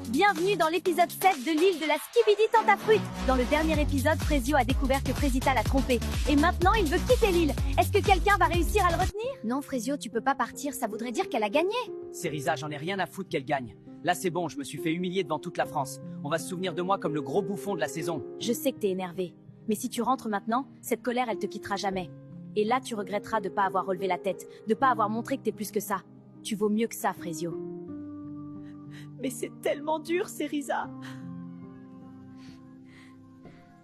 Bienvenue dans l'épisode 7 de l'île de la Skibidi Tentafruit. Dans le dernier épisode, Frezio a découvert que Frezita l'a trompé. Et maintenant, il veut quitter l'île. Est-ce que quelqu'un va réussir à le retenir? Non, Frezio, tu peux pas partir, ça voudrait dire qu'elle a gagné. Cerisa, j'en ai rien à foutre qu'elle gagne. Là c'est bon, je me suis fait humilier devant toute la France. On va se souvenir de moi comme le gros bouffon de la saison. Je sais que t'es énervé. Mais si tu rentres maintenant, cette colère, elle te quittera jamais. Et là, tu regretteras de pas avoir relevé la tête, de pas avoir montré que t'es plus que ça. Tu vaux mieux que ça, Frezio. Mais c'est tellement dur, Cerisa.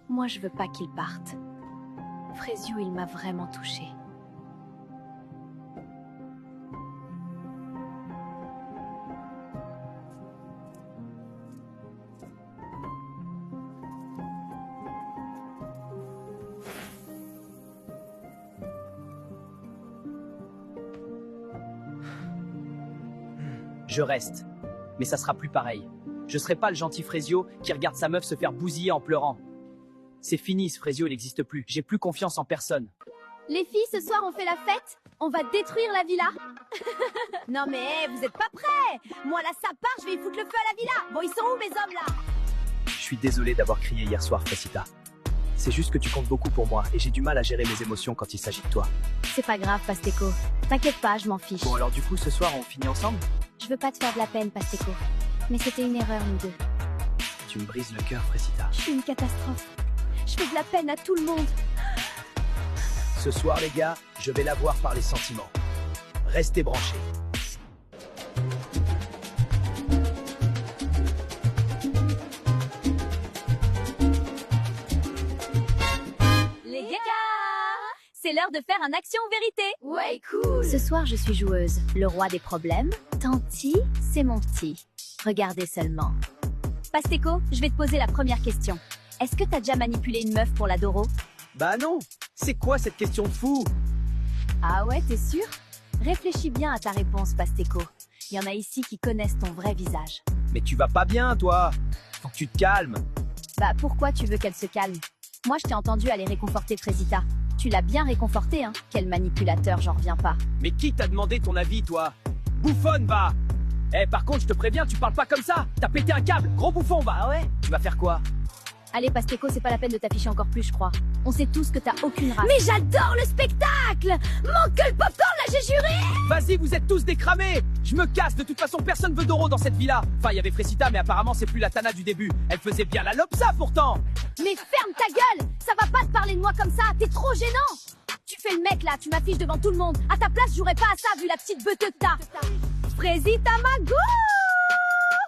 Moi, je veux pas qu'il parte. Frezio, il m'a vraiment touchée. Je reste. Mais ça sera plus pareil. Je serai pas le gentil Frezio qui regarde sa meuf se faire bousiller en pleurant. C'est fini, ce Frezio, il n'existe plus. J'ai plus confiance en personne. Les filles, ce soir, on fait la fête. On va détruire la villa. Non mais, vous êtes pas prêts. Moi, là, ça part, je vais y foutre le feu à la villa. Bon, ils sont où, mes hommes, là? Je suis désolé d'avoir crié hier soir, Fresita. C'est juste que tu comptes beaucoup pour moi et j'ai du mal à gérer mes émotions quand il s'agit de toi. C'est pas grave, Pasteco. T'inquiète pas, je m'en fiche. Bon alors du coup, ce soir, on finit ensemble? Je veux pas te faire de la peine, Pasteco. Mais c'était une erreur, nous deux. Tu me brises le cœur, Fresita. Je suis une catastrophe. Je fais de la peine à tout le monde. Ce soir, les gars, je vais l'avoir par les sentiments. Restez branchés. Les gars, c'est l'heure de faire un action ou vérité. Ouais, cool. Ce soir, je suis joueuse. Le roi des problèmes. Tanti, c'est mon petit. Regardez seulement. Pasteco, je vais te poser la première question. Est-ce que t'as déjà manipulé une meuf pour la Doro? Bah non. C'est quoi cette question de fou? Ah ouais, t'es sûr? Réfléchis bien à ta réponse, Pasteco. Il y en a ici qui connaissent ton vrai visage. Mais tu vas pas bien, toi. Faut que tu te calmes. Bah pourquoi tu veux qu'elle se calme? Moi, je t'ai entendu aller réconforter Frezita. Tu l'as bien réconforté, hein? Quel manipulateur, j'en reviens pas. Mais qui t'a demandé ton avis, toi? Bouffonne, va. Eh, par contre, je te préviens, tu parles pas comme ça. T'as pété un câble, gros bouffon, va. Ah ouais? Tu vas faire quoi? Allez, Pasteco, c'est pas la peine de t'afficher encore plus, je crois. On sait tous que t'as aucune race. Mais j'adore le spectacle! Manque que le popcorn, là, j'ai juré! Vas-y, vous êtes tous décramés. Je me casse, de toute façon, personne veut d'Oro dans cette villa. Enfin, il y avait Fresita, mais apparemment, c'est plus la Tana du début. Elle faisait bien la lopsa, pourtant. Mais ferme ta gueule! Ça va pas te parler de moi comme ça, t'es trop gênant! Tu fais le mec, là, tu m'affiches devant tout le monde. À ta place, je jouerais pas à ça, vu la petite beuteux que t'as. Frezita Mago!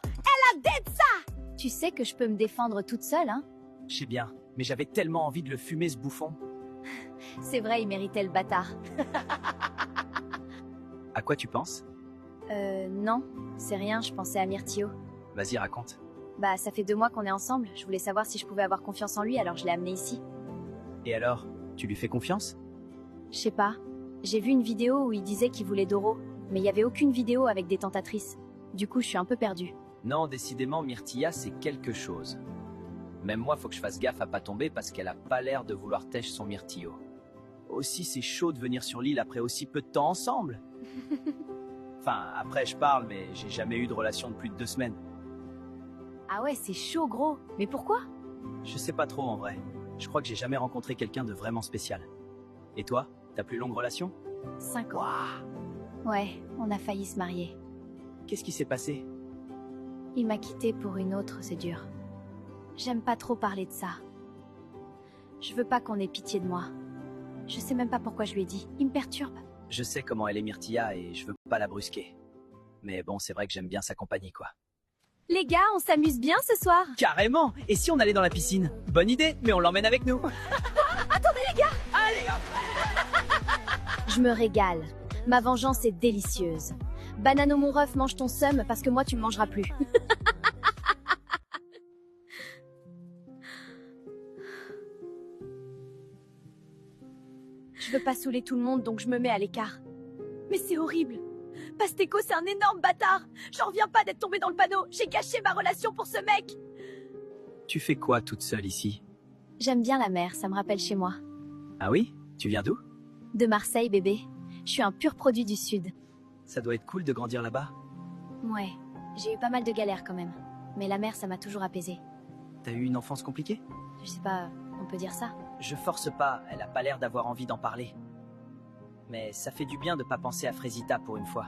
Elle a dead ça! Tu sais que je peux me défendre toute seule, hein? Je sais bien, mais j'avais tellement envie de le fumer, ce bouffon. C'est vrai, il méritait le bâtard. À quoi tu penses? Non, c'est rien, je pensais à Myrtio. Vas-y, raconte. Bah, ça fait 2 mois qu'on est ensemble, je voulais savoir si je pouvais avoir confiance en lui, alors je l'ai amené ici. Et alors, tu lui fais confiance? Je sais pas, j'ai vu une vidéo où il disait qu'il voulait Doro, mais il y avait aucune vidéo avec des tentatrices. Du coup, je suis un peu perdue. Non, décidément, Myrtilla, c'est quelque chose. Même moi, faut que je fasse gaffe à pas tomber parce qu'elle a pas l'air de vouloir tèche son myrtillo. Aussi, c'est chaud de venir sur l'île après aussi peu de temps ensemble. Enfin, après je parle, mais j'ai jamais eu de relation de plus de 2 semaines. Ah ouais, c'est chaud, gros. Mais pourquoi? Je sais pas trop en vrai. Je crois que j'ai jamais rencontré quelqu'un de vraiment spécial. Et toi, ta plus longue relation? 5 ans. Waouh! Ouais, on a failli se marier. Qu'est-ce qui s'est passé? Il m'a quitté pour une autre, c'est dur. J'aime pas trop parler de ça. Je veux pas qu'on ait pitié de moi. Je sais même pas pourquoi je lui ai dit. Il me perturbe. Je sais comment elle est Myrtilla et je veux pas la brusquer. Mais bon, c'est vrai que j'aime bien sa compagnie, quoi. Les gars, on s'amuse bien ce soir. Carrément! Et si on allait dans la piscine? Bonne idée, mais on l'emmène avec nous. Attendez les gars! Allez, hop! Je me régale. Ma vengeance est délicieuse. Banano mon ref, mange ton seum parce que moi tu me mangeras plus. Je veux pas saouler tout le monde donc je me mets à l'écart. Mais c'est horrible. Pasteco c'est un énorme bâtard. J'en reviens pas d'être tombé dans le panneau. J'ai gâché ma relation pour ce mec. Tu fais quoi toute seule ici? J'aime bien la mer, ça me rappelle chez moi. Ah oui? Tu viens d'où? De Marseille bébé. Je suis un pur produit du sud. Ça doit être cool de grandir là-bas. Ouais, j'ai eu pas mal de galères quand même. mais la mère, ça m'a toujours apaisée. T'as eu une enfance compliquée? Je sais pas, on peut dire ça? Je force pas, elle a pas l'air d'avoir envie d'en parler. Mais ça fait du bien de pas penser à Frésita pour une fois.